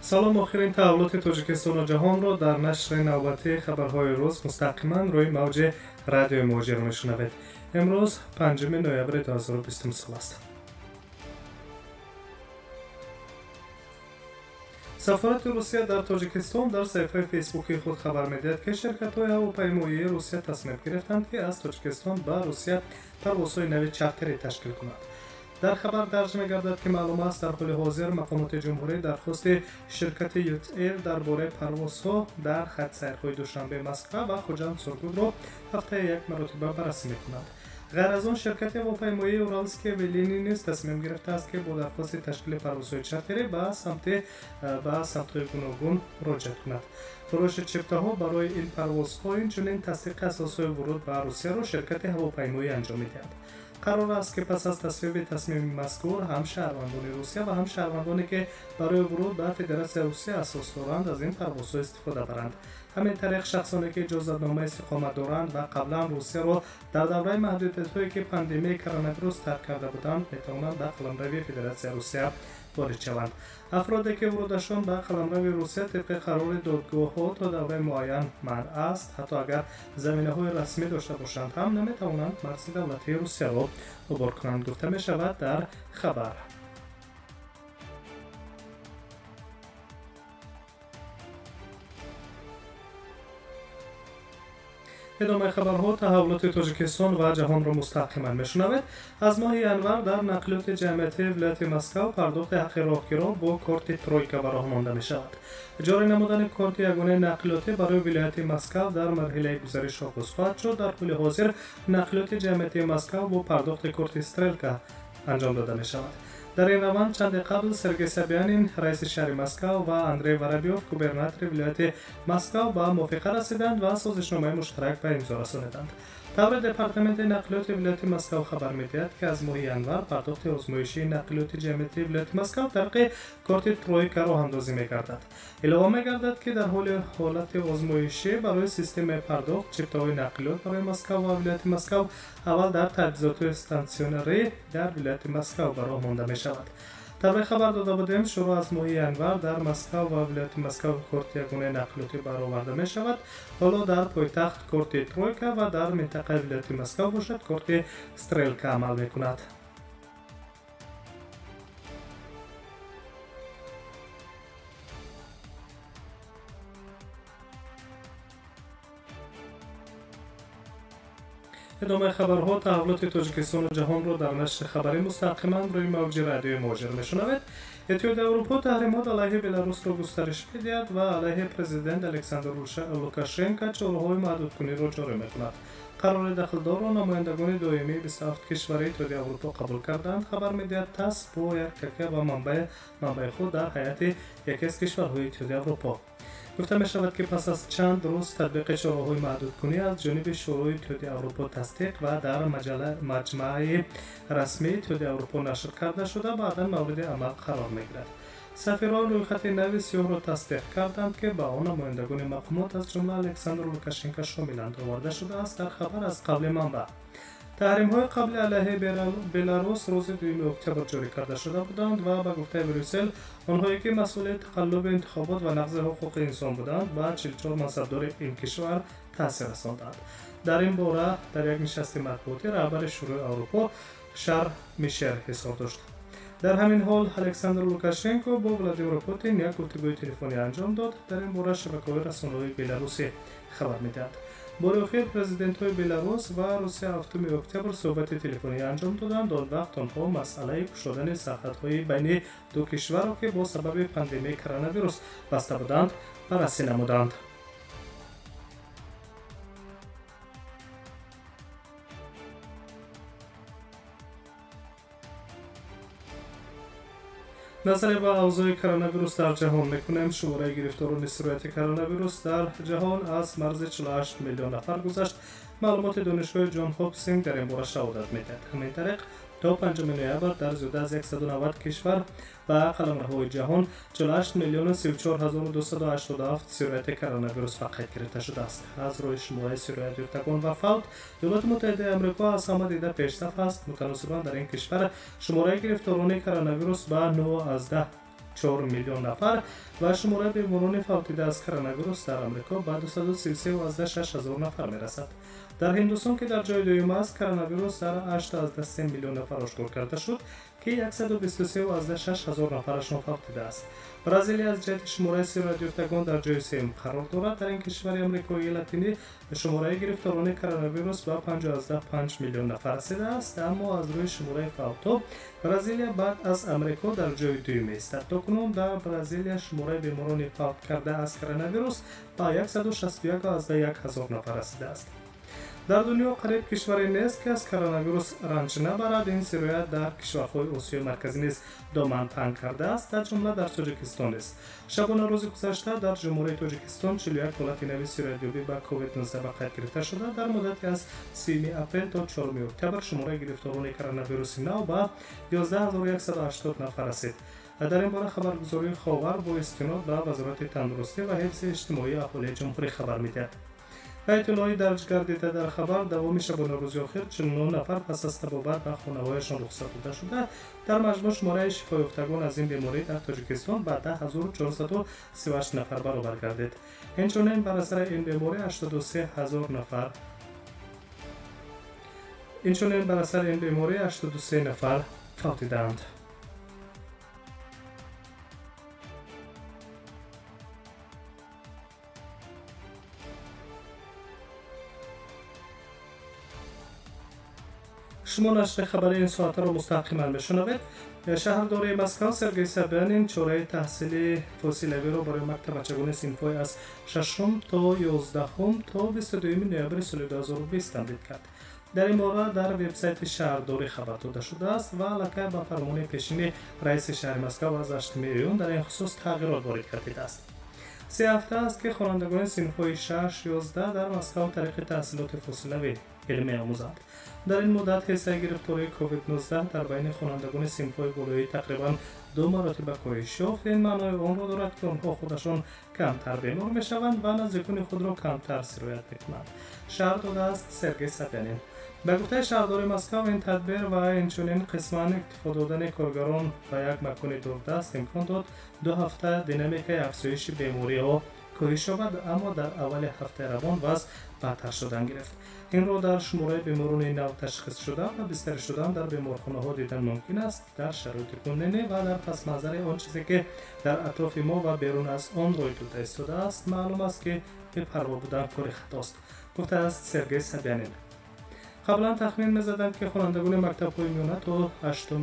салом охирин таҳвилоти тоҷикистону ҷаҳонро дар нашри навбатии хабарҳои рӯз мустақиман рӯи мавҷи радиои муҳоҷир мешунавед. имрӯз 5 ноябри 2020 сол аст. сафорати русия дар тоҷикистон дар саҳифаи фейсбуки худ хабар медиҳад, ки ширкатҳои ҳавопаймоии русия тасмим гирифтанд, ки аз Тоҷикистон ба Русия парвозҳои нави чартерӣ ташкил кунанд. дар хабар дарҷ мегардад, ки маълум аст, дар ҳоли ҳозир мақомоти ҷумҳурӣ дархости ширкати ЮТР дар бораи парвозҳо дар хатти сайрҳои Душанбе Москва ва Хуҷанд Сургудро ҳафтаи як маротиба баррасӣ мекунанд. ғайр аз он, ширкати ҳавопаймоии Уральские авиалинии низ тасмим гирифтааст, ки бо дархости ташкили парвозҳои чартерӣ ба самтҳои гуногун муроҷиат кунад. фурӯши чиптаҳо барои ин парвозҳо инчунин тасдиқи асосҳои вуруд ба Русияро ширкати ҳавопаймоӣ анҷом медиҳад. қарор аст, ки пас аз тасвиби тасмими мазкур ҳам шаҳрвандони Русия ва ҳам шаҳрвандоне, ки барои вуруд ба Федератсияи Русия асос доранд, аз ин парвозҳо истифода баранд. ҳамин тариқ шахсоне, ки иҷозатномаи иstiqomat доранд ва қаблан Русияро дар давраи маҳдудиятҳое, ки пандемияи коронавирус тарк карда буданд, метавонанд ба қаламравии Федератсияи Русия ворид шаванд. афроде, ки вурудашон ба қаламрави Русия тибқи қарори додгоҳҳо то давраи муайян манъ аст, ҳатто агар заминаҳои расмӣ дошта бошанд ҳам наметавонанд марзи давлатии Русияро убор кунанд, гуфта мешавад дар хабар. идомаи хабарҳо таҳаввулоти Тоҷикистон ва ҷаҳонро мустақиман мешунавед. аз моҳи январ дар нақлиёти ҷамъиятии вилояти Москав пардохти ҳаққи роҳгиро бо корти тройка ба роҳ монда мешавад. ҷорӣ намудани корти ягонаи нақлиётӣ барои вилояти Москав дар марҳилаи гузариш оғоз хоҳад шуд. дар ҳоли ҳозир нақлиёти ҷамъиятии Москав бо пардохти корти стрелка анҷом дода мешавад. дар ин раванд чанде қабл Сергей Собянин, раиси шаҳри Москав, ва Андрей Воробьев, губернатори вилояти Москав, ба мувофиқа расиданд ва созишномаи муштарак ба имзо расониданд. тавре департаменти нақлиёти вилояти Москав хабар медиҳад, ки аз моҳи январ пардохти озмоишии нақлиёти ҷамъиятии вилояти Москав тарқи корти тройка роҳандозӣ мегардад. илова мегардад, ки дар ҳолати озмоишӣ барои системаи пардохт чиптаҳои нақлиёт барои Москав ва вилояти Москав аввал дар таҷҳизотҳои статсионарӣ дар вилояти Москав ба роҳ монда мешавад. тавре хабар дода будем, шуруъ аз моҳи январ дар Москав ва вилояти Москав корти ягонаи нақлиётӣ бароварда мешавад. ҳоло дар пойтахт корти тройка ва дар минтақаи вилояти Москав бошад корти стрелка амал мекунад. идомаи хабарҳо таҳаввулоти Тоҷикистону ҷаҳонро дар нашри хабарӣ мустақиман рӯи мавҷи радиои муҳоҷир мешунавед. иттиҳодияи аврупо таҳримот алайҳи Беларусро густариш медиҳад ва алайҳи президент Александр Лукашенко чораҳои маҳдудкуниро ҷорӣ мекунад. қарори дахлдорро намояндагони доимии 27 кишвари иттиҳодияи аврупо қабул карданд, хабар медиҳад ТАСС бо як какя ва манбаи худ дар ҳайати яке аз кишварҳои иттиҳодияи аврупо. гуфта мешавад, ки пас аз чанд рӯз татбиқи чораҳои маҳдудкунӣ аз ҷониби Шӯрои иттиҳодияи аврупо тасдиқ ва дар маҷмаи расмии иттиҳодияи аврупо нашр карда шуда, баъдан мавриди амал қарор мегирад. сафирон рӯйхати нави сиёҳро тасдиқ карданд, ки ба он намояндагони мақомот аз ҷумла Александр Лукашенко шомиланд, оварда шудааст дар хабар аз қабли манбаъ. таҳримҳои қабли алайҳи Беларус рӯзи 2 октябр ҷорӣ карда шуда буданд ва ба гуфтаи Брюссел, онҳое, ки масъули тақаллуби интихобот ва нақзи ҳуқуқи инсон буданд, ба 44 мансабдори ин кишвар таъсир расонданд. дар ин бора дар як нишасти матбуотӣ раҳбари Шӯрои Аврупо Шарл Мишел ҳизор дошт. дар ҳамин ҳол Александр Лукашенко бо Владимир Путин як гуфтугӯи телефонӣ анҷом дод. дар ин бора шабакаҳои расонаҳои беларусӣ хабар медиҳад. бори охир президентҳои Беларус ва Русия 7 октябр суҳбати телефонӣ анҷом доданд. он вақт онҳо масъалаи кушодани сарҳадҳои байни ду кишварро, ки бо сабаби пандемияи коронавирус баста буданд, баррасӣ намуданд. назаре ба авзои коронавирус дар ҷаҳон мекунем. шумораи гирифторони сирояти коронавирус дар ҷаҳон аз марзи 48 миллион нафар гузашт. маълумоти донишгоҳи Ҷон Ҳопкинс дар ин бора шаҳодат медиҳад. ҳамин тариқ то 5 ноябр дар зиёда аз 190 кишвар ба қаламраҳои ҷаҳон 48 миллион 34 ҳазору 287 сирояти коронавирус фақид гирифта шудааст. аз рӯи шумораи сироят ёфтагон ва фавт, Иёлоти Муттаҳидаи Амрико аз ҳама дида пешсаф аст. мутаносибан дар ин кишвар шумораи гирифторони коронавирус ба 9 4 میلیون نفر و شماره بیماران فوتیده از کرونا ویروس در آمریکا به 233.6 هزار نفر میرسد. در هندوستان که در جای دوم است، کرونا ویروس در 8.3 میلیون نفر آشکار کرده شد که 123.6 هزار نفرشان فوتیده است. برزیل از جهت شماره سیرادیفتگان در جای سوم قرار دارد. در این کشور آمریکایی لاتینی شماره گرفتاران کرونا ویروس به 5.5 میلیون نفر رسیده است، اما از روی شماره فوت‌ها برزیل بعد از آمریکا در جای دوم است. تاکنون در برزیل شماره بیماران فوت کرده از کرونا ویروس به 161.1 هزار نفر رسیده است. در دنیا قریب کشوری نیست که از کرونا ویروس رنج نبرد. این سرایت در کشورهای آسیای مرکزی نیز دامن تنگ کرده است، در جمله در تاجیکستان است. شبانه روز گذشته در جمهوری تاجیکستان 41 حالت نوی سیرادیابی به کووید 19 به قید گرفته شده. در مدتی از 3 اپریل تا 4 اکتبر شماره گرفتاران کرونا ویروس نو به 11180 نفر رسید. در این باره خبرگزاری خاور با استناد به وزارت تندرستی و حفظ اجتماعی اهالی جمهوری خبر می‌دهد. اطلاعی درج گردیده در خبر دوام شبانه روز اخیر 49 نفر پس از تبابت به خانواده‌شان رخصت داده شده. در مجموع شماره شفا یافتگان از این بیماری در تاجیکستان به 10438 نفر برابر گردید. همچنین بر اثر این بیماری 83 نفر فوتیدند. شما نشر خبری این ساعت را مستقیما میشنوید. شهرداری مسکو سرگئی سابیانین چوره تحصیلی فاصله‌ای را برای مکتب بچگان صنف‌های از 6 تا 11 تا 22 نوامبر سال 2020 تمدید کرد. در این باره در وبسایت شهرداری خبر داده شده است و علاقه به فرمان پیشین رئیس شهر مسکو از 8 ژوئیه در این خصوص تغییرات وارد کرده است. 3 هفته است که خوانندگان صنف‌های 6-11 در مسکو طریق تحصیلات فاصله‌ای علمی آموزند. در این مدت حصه گرفتاری کووید 19 در بین خوانندگان صنف‌های بالایی تقریباً 2 مراتب کاهش یافت. این معنای آن را دارد که آنها خودشان کمتر بیمار میشوند و نزدیکان خود را کمتر سرایت میکنند. شهر داده است سرگئی سابیانین. به گفته شهرداری مسکو این تدبیر و همچنین قسماً اکتفا دادن کارگران به یک مکان دوردست امکان داد 2 هفته دینامیکای افزایش بیماری ها کاهش یابد، اما در اول هفته روان وضع بدتر شدن گرفت. این را در شماره بیماران نو تشخیص شده و بستری شدن در بیمارخانه ها دیدن ممکن است. در شرایط کنونی و در پس منظر آن چیزی که در اطراف ما و بیرون از آن روی داده ایستاده است، معلوم است که بی‌پروا بودن کار خطاست، گفته است سرگئی سابیانین. قبلا تخمین می‌زدند که خوانندگان مکتب‌های میانه تا 8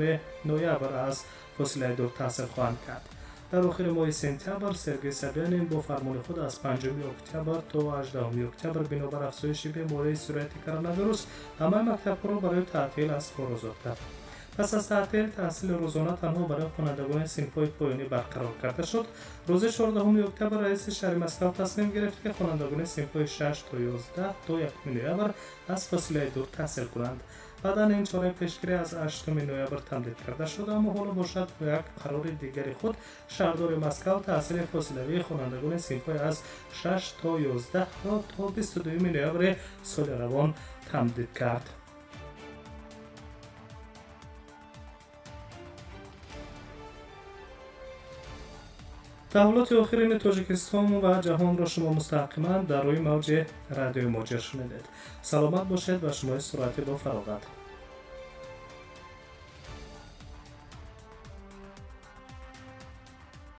نوامبر از فاصله دور تحصیل خواهند کرد. در آخر ماه سپتامبر سرگئی سابیانین با فرمان خود از 5 اکتبر تا 18 اکتبر بنابر افزایش بیماری سرایت کرونا ویروس همه مکتب‌ها را برای تعطیل از کار آزاد کرد. پس از تعطیل تحصیل روزانه تنها برای خوانندگان صنف‌های پایانی برقرار کرده شد. روز 14 اکتبر رئیس شهر مسکو تصمیم گرفت که خوانندگان صنف‌های 6 تا 11 تا 1 نوامبر از فاصله دور تحصیل کنند. بعدا این چاره پیشگیری از 8 نوامبر تمدید کرده شد، اما حالا باشد به یک قرار دیگری خود شهرداری مسکو تحصیل فاصله‌ای خوانندگان صنف‌های از 6 تا 11 تا 22 نوامبر سال روان تمدید کرد. تحولات آخرین تاجیکستان و جهان را شما مستقیما در روی موج رادیو موجر شنیدید. سلامت باشید و شما سرایت با فراغت.